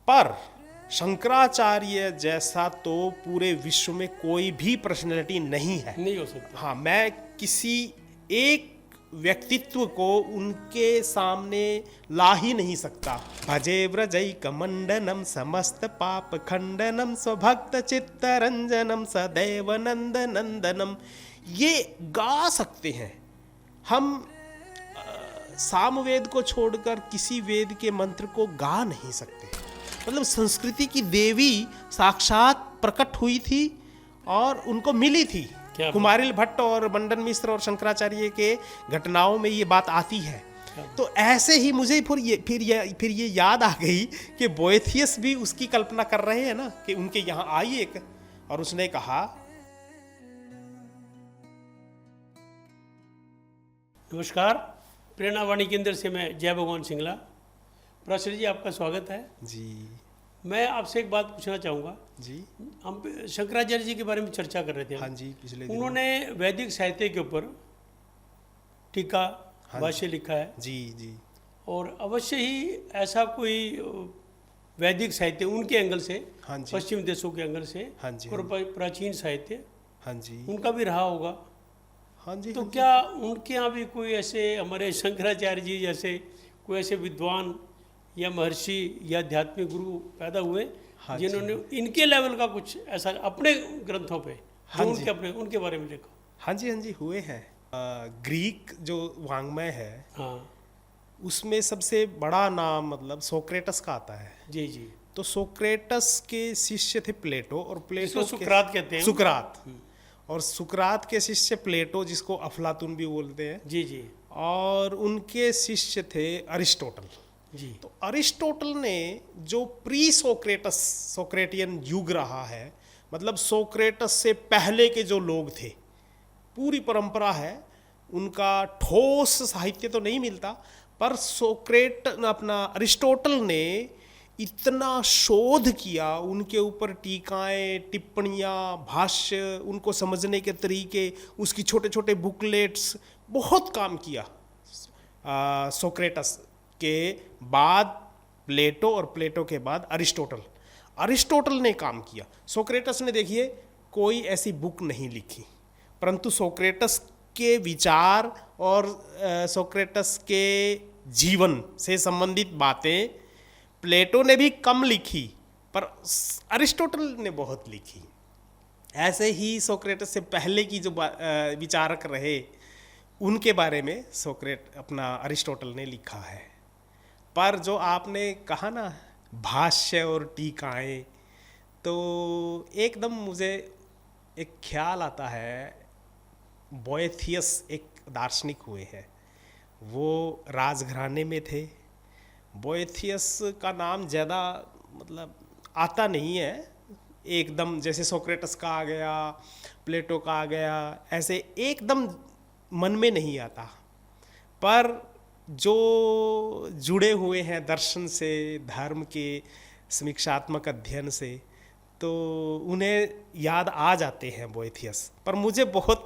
पर शंकराचार्य जैसा तो पूरे विश्व में कोई भी पर्सनैलिटी नहीं है। नहीं हो सकता। हाँ, मैं किसी एक व्यक्तित्व को उनके सामने ला ही नहीं सकता। भजे व्रजैकमण्डनं समस्त पाप खंडनम स्वभक्त चित्तरंजनम सदैव नंद नंदनम, ये गा सकते हैं हम। सामवेद को छोड़कर किसी वेद के मंत्र को गा नहीं सकते। मतलब संस्कृति की देवी साक्षात प्रकट हुई थी और उनको मिली थी। कुमारिल भट्ट और मंडन मिश्र और शंकराचार्य के घटनाओं में ये बात आती है। तो ऐसे ही मुझे फिर ये याद आ गई कि बोएथियस भी उसकी कल्पना कर रहे हैं ना, कि उनके यहाँ आई एक और उसने कहा। नमस्कार, प्रेरणावाणी केंद्र से मैं जय भगवान सिंगला। प्रॉफेसर जी, आपका स्वागत है जी। मैं आपसे एक बात पूछना चाहूँगा जी। हम शंकराचार्य जी के बारे में चर्चा कर रहे थे। हाँ जी, पिछले दिनों। उन्होंने वैदिक साहित्य के ऊपर टीका भाष्य लिखा है। जी जी। और अवश्य ही ऐसा कोई वैदिक साहित्य उनके एंगल से, हाँ जी, पश्चिम देशों के एंगल से, हाँ जी, और प्राचीन साहित्य हाँ जी, उनका भी रहा होगा। हाँ जी। तो हाँ क्या उनके यहाँ भी कोई ऐसे हमारे शंकराचार्य जी जैसे कोई ऐसे विद्वान या महर्षि या आध्यात्मिक गुरु पैदा हुए जिन्होंने इनके लेवल का कुछ ऐसा अपने ग्रंथों पे जो उनके अपने उनके बारे में लिखा? हाँ जी, हाँ जी, हुए हैं। ग्रीक जो वाङ्मय है, हाँ, उसमें सबसे बड़ा नाम मतलब सोक्रेटस का आता है। जी जी। तो सोक्रेटस के शिष्य थे प्लेटो, और प्लेटो सुकरात कहते हैं। सुकरात, और सुकरात के शिष्य प्लेटो, जिसको अफलातून भी बोलते हैं। जी जी। और उनके शिष्य थे अरिस्टोटल जी। तो अरिस्टोटल ने जो प्री सोक्रेटस सोक्रेटियन युग रहा है, मतलब सोक्रेटस से पहले के जो लोग थे, पूरी परंपरा है उनका। ठोस साहित्य तो नहीं मिलता, पर अरिस्टोटल ने इतना शोध किया, उनके ऊपर टीकाएं, टिप्पणियाँ, भाष्य, उनको समझने के तरीके, उसकी छोटे छोटे बुकलेट्स, बहुत काम किया। सोक्रेटस के बाद प्लेटो और प्लेटो के बाद अरिस्टोटल ने काम किया। सोक्रेटस ने देखिए कोई ऐसी बुक नहीं लिखी, परंतु सोक्रेटस के विचार और सोक्रेटस के जीवन से संबंधित बातें प्लेटो ने भी कम लिखी, पर अरिस्टोटल ने बहुत लिखी। ऐसे ही सोक्रेटस से पहले की जो विचारक रहे, उनके बारे में अरिस्टोटल ने लिखा है। पर जो आपने कहा ना, भाष्य और टीकाएं, तो एकदम मुझे एक ख्याल आता है। बोएथियस एक दार्शनिक हुए हैं, वो राजघराने में थे। बोएथियस का नाम ज़्यादा मतलब आता नहीं है, एकदम जैसे सोक्रेटस का आ गया, प्लेटो का आ गया, ऐसे एकदम मन में नहीं आता। पर जो जुड़े हुए हैं दर्शन से, धर्म के समीक्षात्मक अध्ययन से, तो उन्हें याद आ जाते हैं बोएथियस। पर मुझे बहुत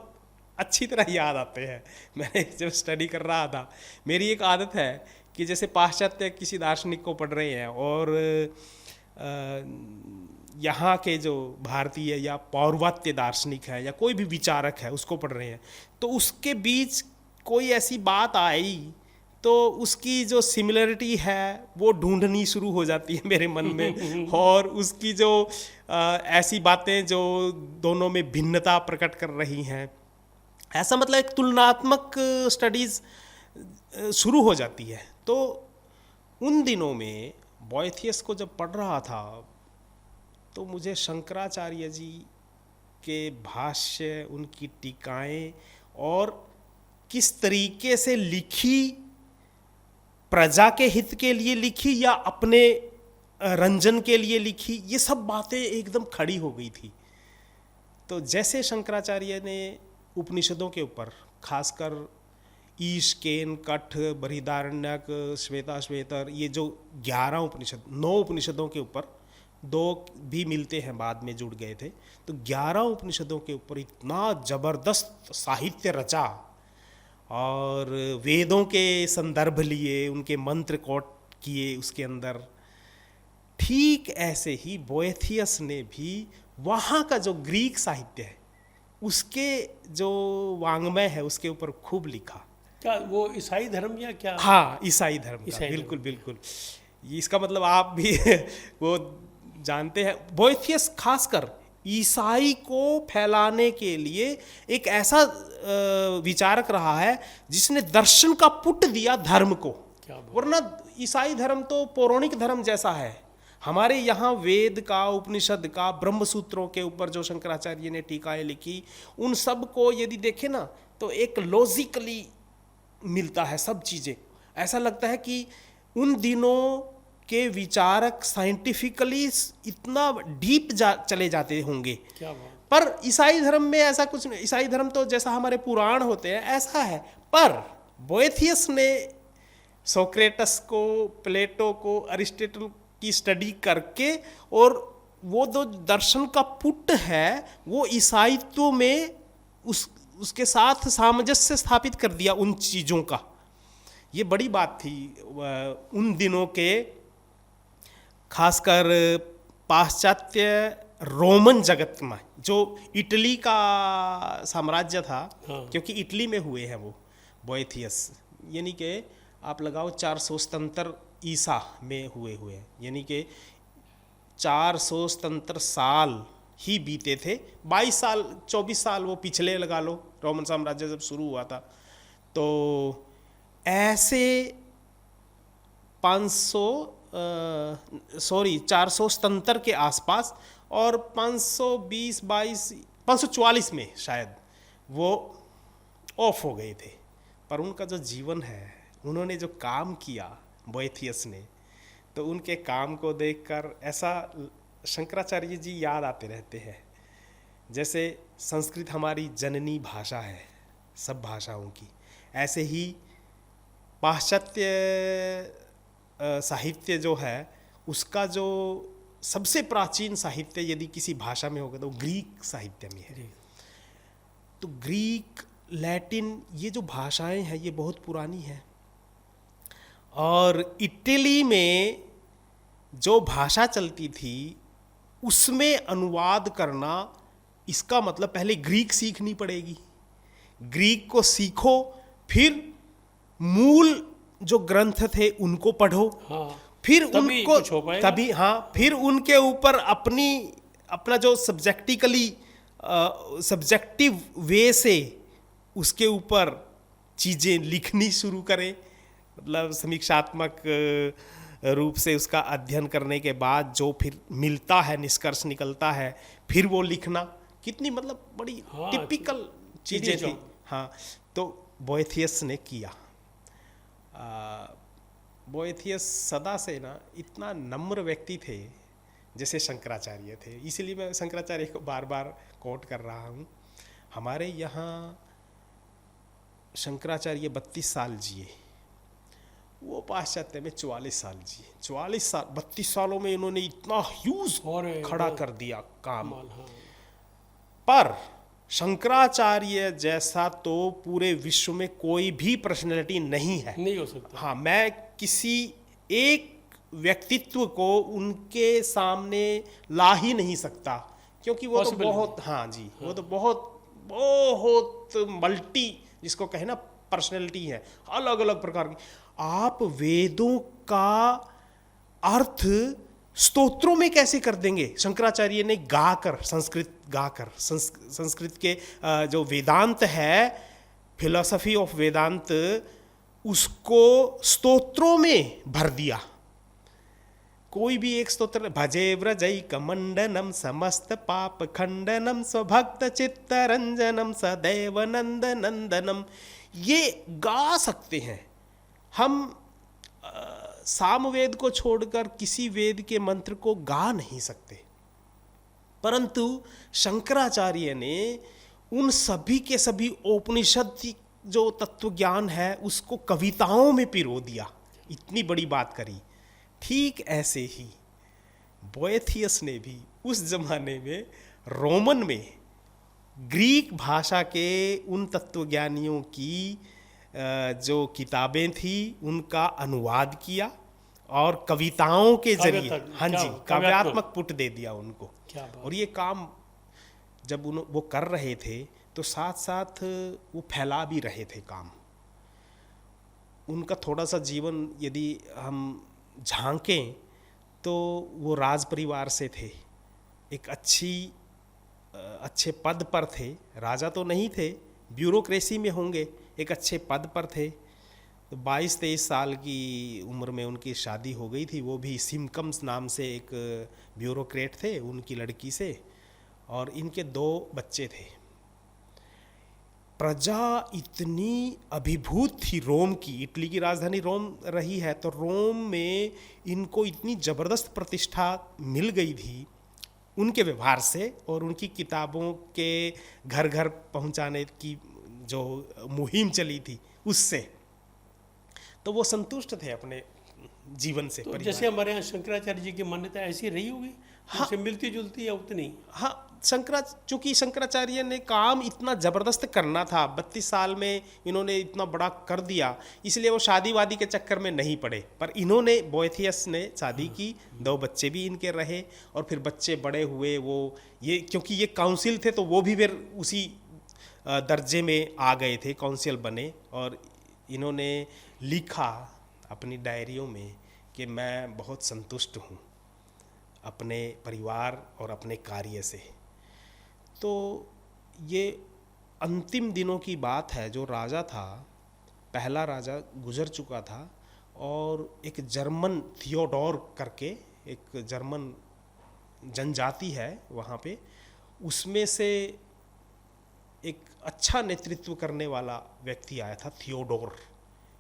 अच्छी तरह याद आते हैं। मैंने जब स्टडी कर रहा था, मेरी एक आदत है कि जैसे पाश्चात्य किसी दार्शनिक को पढ़ रहे हैं और यहाँ के जो भारतीय या पौर्वात्य दार्शनिक है या कोई भी विचारक है उसको पढ़ रहे हैं, तो उसके बीच कोई ऐसी बात आई तो उसकी जो सिमिलरिटी है वो ढूंढनी शुरू हो जाती है मेरे मन में। और उसकी जो ऐसी बातें जो दोनों में भिन्नता प्रकट कर रही हैं, ऐसा मतलब एक तुलनात्मक स्टडीज़ शुरू हो जाती है। तो उन दिनों में बोएथियस को जब पढ़ रहा था, तो मुझे शंकराचार्य जी के भाष्य, उनकी टीकाएं, और किस तरीके से लिखी, प्रजा के हित के लिए लिखी या अपने रंजन के लिए लिखी, ये सब बातें एकदम खड़ी हो गई थी। तो जैसे शंकराचार्य ने उपनिषदों के ऊपर, खासकर ईश, केन, कठ, बृहदारण्यक, श्वेताश्वेतर, ये जो 11 उपनिषद, 9 उपनिषदों के ऊपर, 2 भी मिलते हैं बाद में जुड़ गए थे, तो 11 उपनिषदों के ऊपर इतना जबरदस्त साहित्य रचा, और वेदों के संदर्भ लिए, उनके मंत्र कोट किए उसके अंदर, ठीक ऐसे ही बोएथियस ने भी वहाँ का जो ग्रीक साहित्य है उसके जो वाङ्मय है उसके ऊपर खूब लिखा। क्या वो ईसाई धर्म या क्या? हाँ, ईसाई धर्म का, ईसाई बिल्कुल बिल्कुल। ये इसका मतलब आप भी वो जानते हैं, बोएथियस खासकर ईसाई को फैलाने के लिए एक ऐसा विचारक रहा है जिसने दर्शन का पुट दिया धर्म को। क्या बात। वरना ईसाई धर्म तो पौराणिक धर्म जैसा है। हमारे यहाँ वेद का, उपनिषद का, ब्रह्म सूत्रों के ऊपर जो शंकराचार्य ने टीकाएं लिखी, उन सब को यदि देखें ना तो एक लॉजिकली मिलता है सब चीज़ें। ऐसा लगता है कि उन दिनों के विचारक साइंटिफिकली इतना डीप चले जाते होंगे। क्या बात। पर ईसाई धर्म में ऐसा कुछ नहीं। ईसाई धर्म तो जैसा हमारे पुराण होते हैं ऐसा है। पर बोएथियस ने सोक्रेटस को, प्लेटो को, अरिस्टोटल की स्टडी करके और वो जो दर्शन का पुट है वो ईसाईत्व में उसके साथ सामंजस्य स्थापित कर दिया उन चीज़ों का। ये बड़ी बात थी उन दिनों के, खासकर पाश्चात्य रोमन जगत में, जो इटली का साम्राज्य था। हाँ। क्योंकि इटली में हुए हैं वो बोएथियस, यानी कि आप लगाओ 477 ईसा में हुए हैं, यानी कि 477 साल ही बीते थे। 22 साल 24 साल वो पिछले लगा लो, रोमन साम्राज्य जब शुरू हुआ था। तो ऐसे 477 के आसपास और 544 में शायद वो ऑफ हो गए थे। पर उनका जो जीवन है, उन्होंने जो काम किया बोएथियस ने, तो उनके काम को देखकर ऐसा शंकराचार्य जी याद आते रहते हैं। जैसे संस्कृत हमारी जननी भाषा है सब भाषाओं की, ऐसे ही पाश्चात्य साहित्य जो है उसका जो सबसे प्राचीन साहित्य यदि किसी भाषा में होगा तो ग्रीक साहित्य में है। तो ग्रीक, लैटिन, ये जो भाषाएं हैं ये बहुत पुरानी हैं। और इटली में जो भाषा चलती थी उसमें अनुवाद करना, इसका मतलब पहले ग्रीक सीखनी पड़ेगी। ग्रीक को सीखो, फिर मूल जो ग्रंथ थे उनको पढ़ो। हाँ। फिर तभी उनको कुछ हो पाएगा। तभी हाँ, फिर उनके ऊपर अपना जो सब्जेक्टिव वे से उसके ऊपर चीज़ें लिखनी शुरू करें। मतलब समीक्षात्मक रूप से उसका अध्ययन करने के बाद जो फिर मिलता है, निष्कर्ष निकलता है, फिर वो लिखना। कितनी मतलब बड़ी हाँ, टिपिकल चीज़ें थी। हाँ, तो बोएथियस ने किया। बोएथियस सदा से ना इतना नम्र व्यक्ति थे जैसे शंकराचार्य थे। इसीलिए मैं शंकराचार्य को बार बार कोट कर रहा हूँ। हमारे यहाँ शंकराचार्य 32 साल जिए, वो पाश्चात्य में 44 साल जिए। 44 साल, 32 सालों में इन्होंने इतना ह्यूज खड़ा कर दिया काम। हाँ। पर शंकराचार्य जैसा तो पूरे विश्व में कोई भी पर्सनैलिटी नहीं है। नहीं हो सकता। हाँ, मैं किसी एक व्यक्तित्व को उनके सामने ला ही नहीं सकता, क्योंकि वो तो बहुत, हाँ जी, वो तो बहुत बहुत मल्टी, जिसको कहे ना पर्सनैलिटी है, अलग अलग प्रकार की। आप वेदों का अर्थ स्तोत्रों में कैसे कर देंगे? शंकराचार्य ने संस्कृत के जो वेदांत है, फिलॉसफी ऑफ वेदांत, उसको स्तोत्रों में भर दिया। कोई भी एक स्तोत्र, भजे व्रजैक मंडनम समस्त पाप खंडनम स्वभक्त चित्तरंजनम सदैव नंद नंदनम, ये गा सकते हैं हम। सामवेद को छोड़कर किसी वेद के मंत्र को गा नहीं सकते, परंतु शंकराचार्य ने उन सभी के सभी उपनिषद जो तत्व ज्ञान है उसको कविताओं में पिरो दिया। इतनी बड़ी बात करी। ठीक ऐसे ही बोएथियस ने भी उस जमाने में रोमन में ग्रीक भाषा के उन तत्वज्ञानियों की जो किताबें थी उनका अनुवाद किया और कविताओं के जरिए, काव्यात्मक, हाँ जी, क्या- काव्यात्मक पुट दे दिया उनको। क्या बात। और ये काम जब वो कर रहे थे तो साथ साथ वो फैला भी रहे थे काम। उनका थोड़ा सा जीवन यदि हम झांकें तो वो राज परिवार से थे, एक अच्छे पद पर थे, राजा तो नहीं थे, ब्यूरोक्रेसी में होंगे, एक अच्छे पद पर थे। तो 22-23 साल की उम्र में उनकी शादी हो गई थी, वो भी सिमकम्स नाम से एक ब्यूरोक्रेट थे, उनकी लड़की से, और इनके 2 बच्चे थे। प्रजा इतनी अभिभूत थी रोम की, इटली की राजधानी रोम रही है, तो रोम में इनको इतनी ज़बरदस्त प्रतिष्ठा मिल गई थी उनके व्यवहार से और उनकी किताबों के घर घर पहुंचाने की जो मुहिम चली थी उससे, तो वो संतुष्ट थे अपने जीवन से। तो जैसे हमारे यहाँ शंकराचार्य जी की मान्यता ऐसी रही होगी, हाँ। उससे मिलती जुलती या उतनी? हाँ, चूंकि शंकराचार्य ने काम इतना ज़बरदस्त करना था, 32 साल में इन्होंने इतना बड़ा कर दिया, इसलिए वो शादी वादी के चक्कर में नहीं पड़े। पर इन्होंने, बोएथियस ने शादी की, 2 बच्चे भी इनके रहे, और फिर बच्चे बड़े हुए, वो ये क्योंकि ये काउंसिल थे तो वो भी फिर उसी दर्जे में आ गए थे, काउंसिल बने। और इन्होंने लिखा अपनी डायरियों में कि मैं बहुत संतुष्ट हूँ अपने परिवार और अपने कार्य से। तो ये अंतिम दिनों की बात है, जो राजा था, पहला राजा गुजर चुका था, और एक जर्मन थियोडोर करके एक जर्मन जनजाति है वहाँ पे, उसमें से एक अच्छा नेतृत्व करने वाला व्यक्ति आया था, थियोडोर।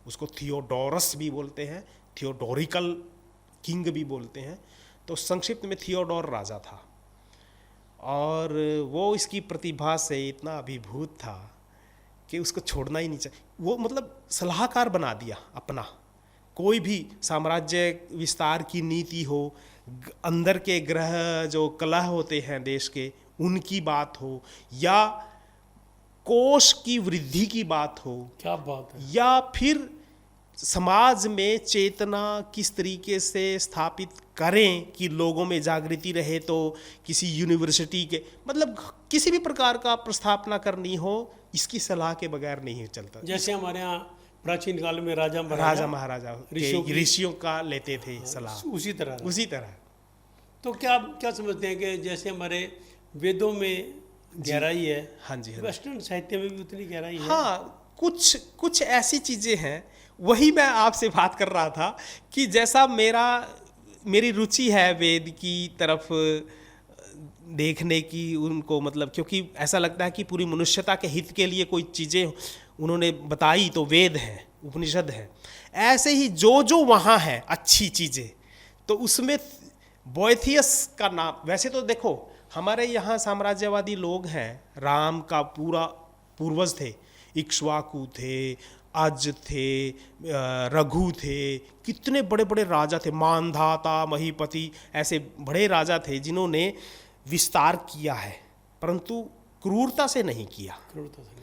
उसको थियोडोरस भी बोलते हैं, थियोडोरिकल किंग भी बोलते हैं। तो संक्षिप्त में थियोडोर राजा था, और वो इसकी प्रतिभा से इतना अभिभूत था कि उसको छोड़ना ही नहीं चाहिए। वो मतलब सलाहकार बना दिया अपना, कोई भी साम्राज्य विस्तार की नीति हो, अंदर के ग्रह जो कलह होते हैं देश के, उनकी बात हो, या कोष की वृद्धि की बात हो, क्या बात है। या फिर समाज में चेतना किस तरीके से स्थापित करें कि लोगों में जागृति रहे, तो किसी यूनिवर्सिटी के, मतलब किसी भी प्रकार का प्रस्थापना करनी हो, इसकी सलाह के बगैर नहीं चलता। जैसे हमारे यहाँ प्राचीन काल में राजा राजा महाराजा ऋषियों की- ऋषियों का लेते थे सलाह, उसी तरह। उसी तरह। तो क्या क्या समझते हैं कि जैसे हमारे वेदों में गहराई है, हाँ जी, हाँ जी। वेस्टर्न साहित्य में भी उतनी गहराई है? हाँ, कुछ ऐसी चीज़ें हैं, वही मैं आपसे बात कर रहा था कि जैसा मेरी रुचि है वेद की तरफ देखने की, उनको मतलब, क्योंकि ऐसा लगता है कि पूरी मनुष्यता के हित के लिए कोई चीज़ें उन्होंने बताई तो वेद हैं, उपनिषद हैं। ऐसे ही जो वहाँ है अच्छी चीज़ें, तो उसमें बोएथियस का नाम, वैसे तो देखो हमारे यहाँ साम्राज्यवादी लोग हैं, राम का पूरा पूर्वज थे, इक्ष्वाकु थे, अज थे, रघु थे, कितने बड़े बड़े राजा थे, मानधाता, महीपति, ऐसे बड़े राजा थे जिन्होंने विस्तार किया है, परंतु क्रूरता से नहीं किया। क्रूरता से नहीं।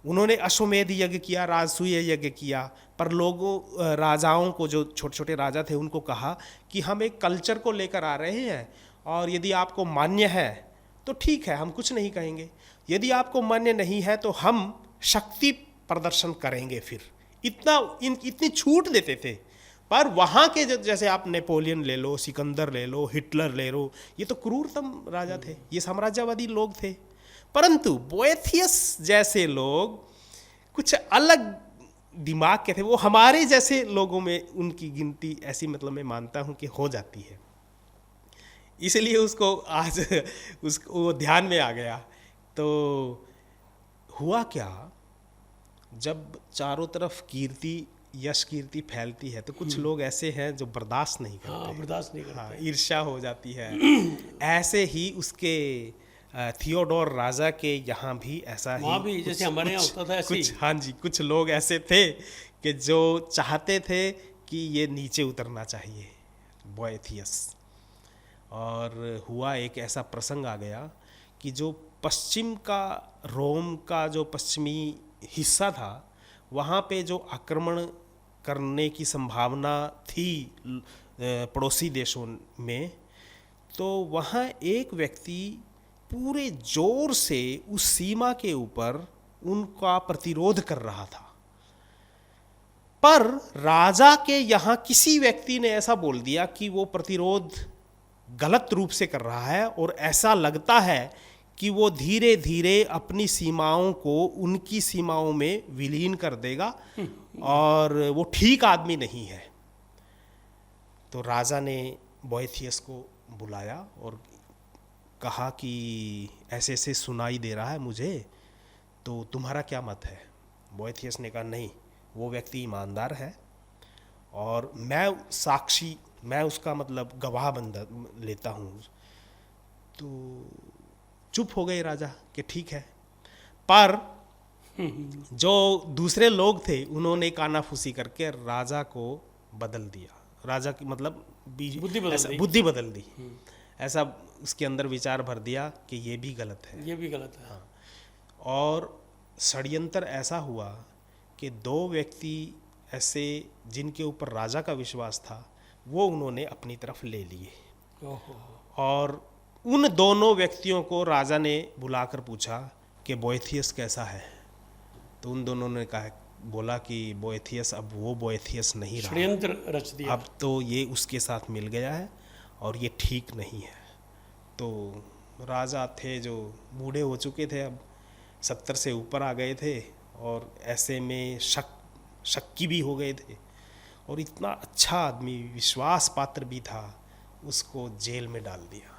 उन्होंने अश्वमेध यज्ञ किया, राजसूय यज्ञ किया, पर लोगों राजाओं को, जो छोटे छोटे राजा थे, उनको कहा कि हम एक कल्चर को लेकर आ रहे हैं, और यदि आपको मान्य है तो ठीक है, हम कुछ नहीं कहेंगे, यदि आपको मान्य नहीं है तो हम शक्ति प्रदर्शन करेंगे। फिर इतनी छूट देते थे। पर वहाँ के जैसे आप नेपोलियन ले लो, सिकंदर ले लो, हिटलर ले लो, ये तो क्रूरतम राजा थे, ये साम्राज्यवादी लोग थे। परंतु बोएथियस जैसे लोग कुछ अलग दिमाग के थे, वो हमारे जैसे लोगों में उनकी गिनती ऐसी, मतलब मैं मानता हूँ कि हो जाती है, इसलिए उसको आज उसको ध्यान में आ गया। तो हुआ क्या, जब चारों तरफ कीर्ति, यश कीर्ति फैलती है, तो कुछ लोग ऐसे हैं जो बर्दाश्त नहीं करते। हाँ, बर्दाश्त नहीं करते। हाँ, ईर्ष्या हो जाती है। ऐसे ही उसके थियोडोर राजा के यहाँ भी ऐसा ही, वहाँ भी जैसे हमारे यहाँ होता था ऐसे ही। कुछ, हाँ जी, कुछ लोग ऐसे थे कि जो चाहते थे कि ये नीचे उतरना चाहिए, बोएथियस। और हुआ एक ऐसा प्रसंग आ गया कि जो पश्चिम का, रोम का जो पश्चिमी हिस्सा था, वहाँ पे जो आक्रमण करने की संभावना थी पड़ोसी देशों में, तो वहाँ एक व्यक्ति पूरे जोर से उस सीमा के ऊपर उनका प्रतिरोध कर रहा था। पर राजा के यहाँ किसी व्यक्ति ने ऐसा बोल दिया कि वो प्रतिरोध गलत रूप से कर रहा है और ऐसा लगता है कि वो धीरे धीरे अपनी सीमाओं को उनकी सीमाओं में विलीन कर देगा और वो ठीक आदमी नहीं है। तो राजा ने बोएथियस को बुलाया और कहा कि ऐसे ऐसे सुनाई दे रहा है मुझे, तो तुम्हारा क्या मत है? बोएथियस ने कहा नहीं, वो व्यक्ति ईमानदार है और मैं साक्षी, मैं उसका मतलब गवाह बन लेता हूँ। तो चुप हो गए राजा कि ठीक है। पर जो दूसरे लोग थे उन्होंने कानाफूसी करके राजा को बदल दिया। राजा की मतलब बुद्धि बदल दी, ऐसा उसके अंदर विचार भर दिया कि ये भी गलत है, ये भी गलत है। हाँ। और षड्यंत्र ऐसा हुआ कि दो व्यक्ति ऐसे जिनके ऊपर राजा का विश्वास था वो उन्होंने अपनी तरफ ले लिए। और उन दोनों व्यक्तियों को राजा ने बुलाकर पूछा कि बोएथियस कैसा है? तो उन दोनों ने कहा, बोला कि बोएथियस अब वो बोएथियस नहीं रहा, षड्यंत्र रच दिया, अब तो ये उसके साथ मिल गया है और ये ठीक नहीं है। तो राजा थे जो बूढ़े हो चुके थे, अब 70 से ऊपर आ गए थे और ऐसे में शक्की भी हो गए थे और इतना अच्छा आदमी, विश्वास पात्र भी था, उसको जेल में डाल दिया।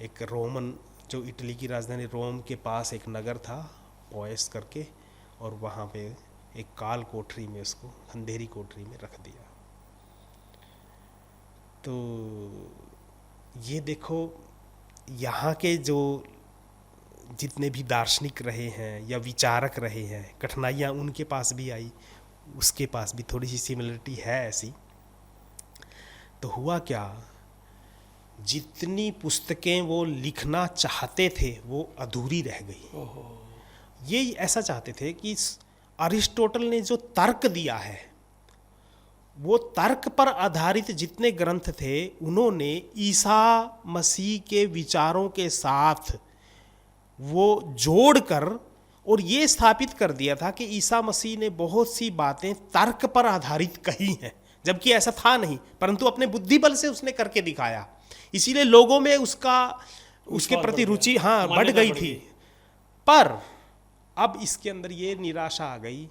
एक रोमन, जो इटली की राजधानी रोम के पास एक नगर था पोएस करके, और वहाँ पे एक काल कोठरी में, उसको अंधेरी कोठरी में रख दिया। तो ये देखो, यहाँ के जो जितने भी दार्शनिक रहे हैं या विचारक रहे हैं, कठिनाइयाँ उनके पास भी आई, उसके पास भी थोड़ी सी सिमिलरिटी है ऐसी। तो हुआ क्या, जितनी पुस्तकें वो लिखना चाहते थे वो अधूरी रह गई। ये ऐसा चाहते थे कि अरिस्टोटल ने जो तर्क दिया है, वो तर्क पर आधारित जितने ग्रंथ थे उन्होंने ईसा मसीह के विचारों के साथ वो जोड़कर और ये स्थापित कर दिया था कि ईसा मसीह ने बहुत सी बातें तर्क पर आधारित कही हैं, जबकि ऐसा था नहीं, परंतु अपने बुद्धि बल से उसने करके दिखाया। इसीलिए लोगों में उसके प्रति रुचि बढ़ गई थी। पर अब इसके अंदर ये निराशा आ गई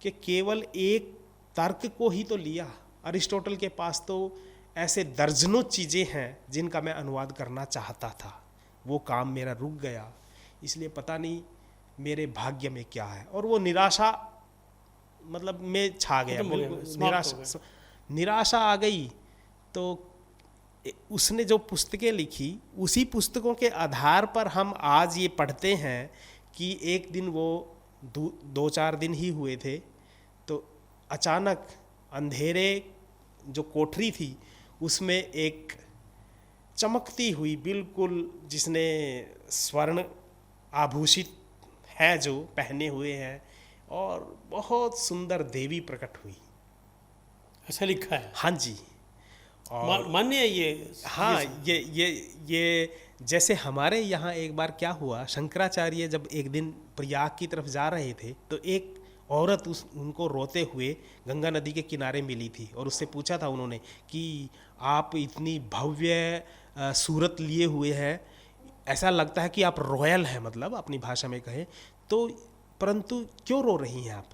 कि केवल एक तर्क को ही तो लिया। अरिस्टोटल के पास तो ऐसे दर्जनों चीज़ें हैं जिनका मैं अनुवाद करना चाहता था, वो काम मेरा रुक गया, इसलिए पता नहीं मेरे भाग्य में क्या है। और वो निराशा मतलब में छा गया, निराशा आ गई। तो उसने जो पुस्तकें लिखी, उसी पुस्तकों के आधार पर हम आज ये पढ़ते हैं कि एक दिन वो 2-4 दिन ही हुए थे, तो अचानक अंधेरे जो कोठरी थी उसमें एक चमकती हुई, बिल्कुल जिसने स्वर्ण आभूषित है जो पहने हुए हैं, और बहुत सुंदर देवी प्रकट हुई। ऐसा लिखा है? हाँ जी। और मान्य है ये? हाँ, ये जैसे हमारे यहाँ एक बार क्या हुआ, शंकराचार्य जब एक दिन प्रयाग की तरफ जा रहे थे तो एक औरत उनको रोते हुए गंगा नदी के किनारे मिली थी और उससे पूछा था उन्होंने कि आप इतनी भव्य सूरत लिए हुए हैं, ऐसा लगता है कि आप रॉयल हैं, मतलब अपनी भाषा में कहें तो, परंतु क्यों रो रही हैं आप?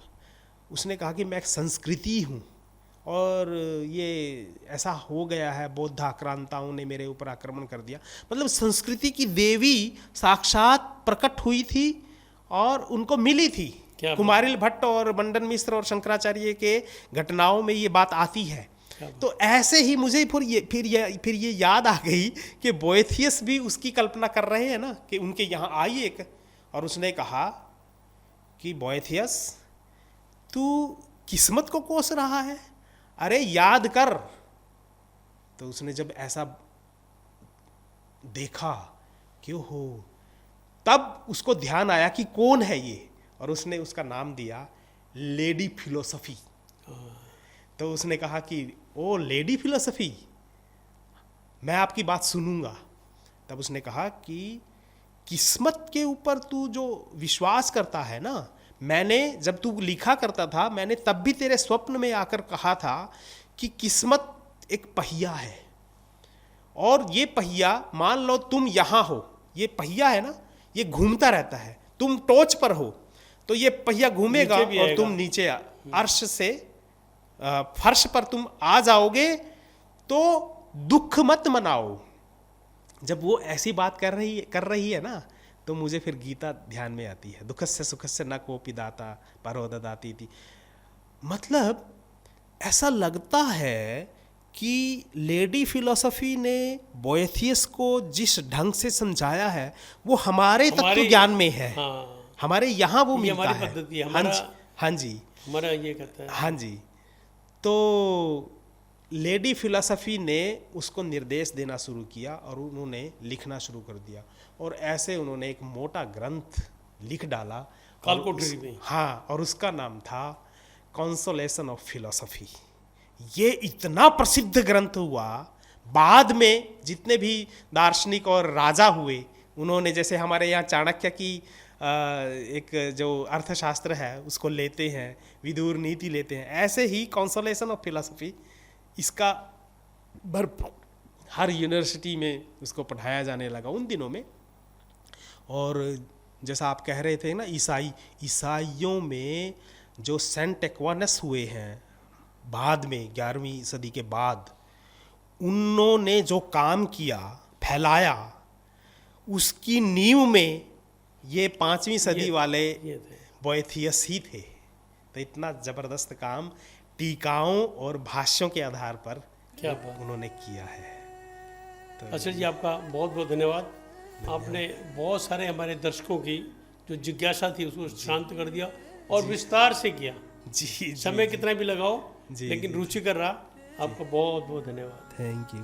उसने कहा कि मैं एक संस्कृति हूँ और ये ऐसा हो गया है, बौद्ध आक्रांताओं ने मेरे ऊपर आक्रमण कर दिया। मतलब संस्कृति की देवी साक्षात प्रकट हुई थी और उनको मिली थी। कुमारिल भट्ट और मंडन मिश्र और शंकराचार्य के घटनाओं में ये बात आती है। तो ऐसे ही मुझे फिर ये याद आ गई कि बोएथियस भी उसकी कल्पना कर रहे हैं ना, कि उनके यहाँ आई एक, और उसने कहा कि बोएथियस तू किस्मत को कोस रहा है, अरे याद कर। तो उसने जब ऐसा देखा क्यों हो, तब उसको ध्यान आया कि कौन है ये, और उसने उसका नाम दिया लेडी फिलोसफी। तो तो उसने कहा कि ओ लेडी फिलोसफी, मैं आपकी बात सुनूंगा। तब उसने कहा कि किस्मत के ऊपर तू जो विश्वास करता है ना, मैंने जब तू लिखा करता था, मैंने तब भी तेरे स्वप्न में आकर कहा था कि किस्मत एक पहिया है, और ये पहिया, मान लो तुम यहाँ हो, ये पहिया है ना, ये घूमता रहता है, तुम टॉर्च पर हो तो ये पहिया घूमेगा नीचे भी और आएगा। तुम नीचे अर्श से फर्श पर तुम आ जाओगे। तो दुख मत मनाओ। जब वो ऐसी बात कर रही है ना, तो मुझे फिर गीता ध्यान में आती है, दुखस्य सुखस्य न कोपि दाता परो ददाति थी। मतलब ऐसा लगता है कि लेडी फिलोसफी ने बोएथियस को जिस ढंग से समझाया है वो हमारे तत्व ज्ञान में है। हाँ, हमारे यहाँ वो ये मिलता हमारी है। पद्धति है, हाँ जी, हाँ जी, हमारा ये कहता है। हाँ जी। तो लेडी फिलोसफी ने उसको निर्देश देना शुरू किया और उन्होंने लिखना शुरू कर दिया, और ऐसे उन्होंने एक मोटा ग्रंथ लिख डाला कालकोठरी में। हाँ, और उसका नाम था कंसोलेशन ऑफ फिलोसफी। ये इतना प्रसिद्ध ग्रंथ हुआ, बाद में जितने भी दार्शनिक और राजा हुए, उन्होंने, जैसे हमारे यहाँ चाणक्य की एक जो अर्थशास्त्र है उसको लेते हैं, विदुर नीति लेते हैं, ऐसे ही कंसोलेशन ऑफ फिलोसफी, इसका भरपूर हर यूनिवर्सिटी में उसको पढ़ाया जाने लगा उन दिनों में। और जैसा आप कह रहे थे ना, ईसाइयों में जो सेंट एक्वानस हुए हैं बाद में 11वीं सदी के बाद, उन्होंने जो काम किया, फैलाया, उसकी नींव में ये 5वीं सदी वाले ये थे। बोएथियस ही थे। तो इतना ज़बरदस्त काम टीकाओं और भाष्यों के आधार पर क्या बात। उन्होंने किया है। अक्षर जी, आपका बहुत बहुत धन्यवाद। आपने बहुत सारे हमारे दर्शकों की जो जिज्ञासा थी उसको शांत कर दिया और विस्तार से किया। जी, समय कितना भी लगाओ, जी, लेकिन रुचिकर रहा। आपका बहुत बहुत धन्यवाद। Thank you.